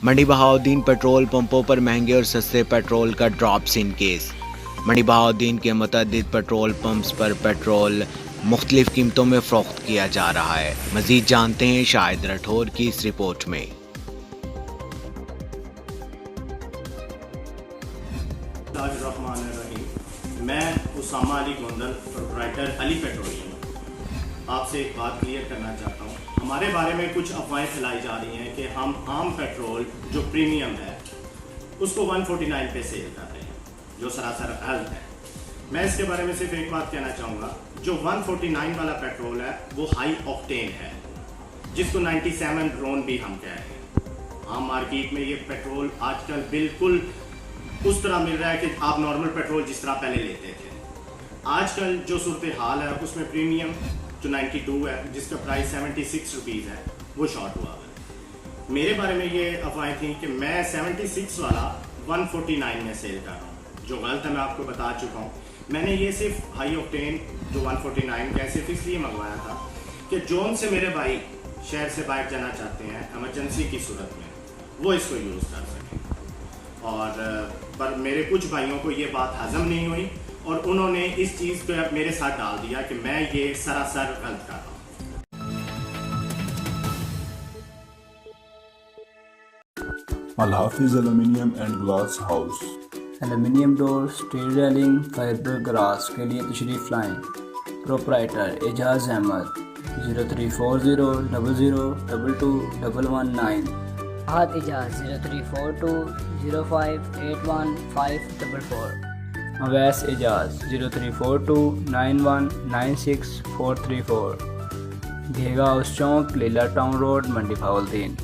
मंडी Bahauddin petrol पंपों पर महंगे और सस्ते पेट्रोल का ड्रॉप्स इन केस। मंडी बहाउद्दीन के मुतअद्दिद पेट्रोल पंप्स पर पेट्रोल मुख्तलिफ कीमतों में फ़रोख्त किया जा रहा है। मज़ीद जानते हैं शाहिद राठौर की इस रिपोर्ट में। मैं उसामा अली गोंदल, प्रोप्राइटर अली पेट्रोलियम, आपसे एक बात क्लियर करना चाहता हूँ। हमारे बारे में कुछ अफवाहें फैलाई जा रही हैं कि हम आम पेट्रोल जो प्रीमियम है उसको 149 पे सेल कर रहे हैं, जो सरासर गलत है। मैं इसके बारे में सिर्फ एक बात कहना चाहूँगा, जो 149 वाला पेट्रोल है वो हाई ऑक्टेन है, जिसको 97 रोन भी हम कह रहे हैं। आम मार्केट में ये पेट्रोल आजकल बिल्कुल उस तरह मिल रहा है कि आप नॉर्मल पेट्रोल जिस तरह पहले लेते थे। आजकल जो सूरत हाल है उसमें प्रीमियम जो 92 है, जिसका प्राइस 76 रुपीज़ है, वो शॉर्ट हुआ है। मेरे बारे में ये अफवाहें थी कि मैं 76 वाला 149 में सेल कर रहा हूँ, जो गलत है, मैं आपको बता चुका हूँ। मैंने ये सिर्फ हाई ऑक्टेन जो 149 का सिर्फ इसलिए मंगवाया था कि जोन से मेरे भाई शहर से बाहर जाना चाहते हैं एमरजेंसी की सूरत में, वो इसको यूज़ कर सकें। और पर मेरे कुछ भाइयों को ये बात हजम नहीं हुई और उन्होंने इस चीज़ को मेरे साथ डाल दिया कि मैं ये सरासर गलत कर रहा हूँ। Al Hafiz Aluminium and Glass House, aluminium door, steel railing, fibre glass के लिए तशरीफ़ लाएँ। प्रोप्राइटर एजाज अहमद, 034000222119। फहद एजाज 034205815544। अवैस एजाज 0342919644। घेगा हाउस चौक, लीला टाउन रोड, मंडी बहाउद्दीन।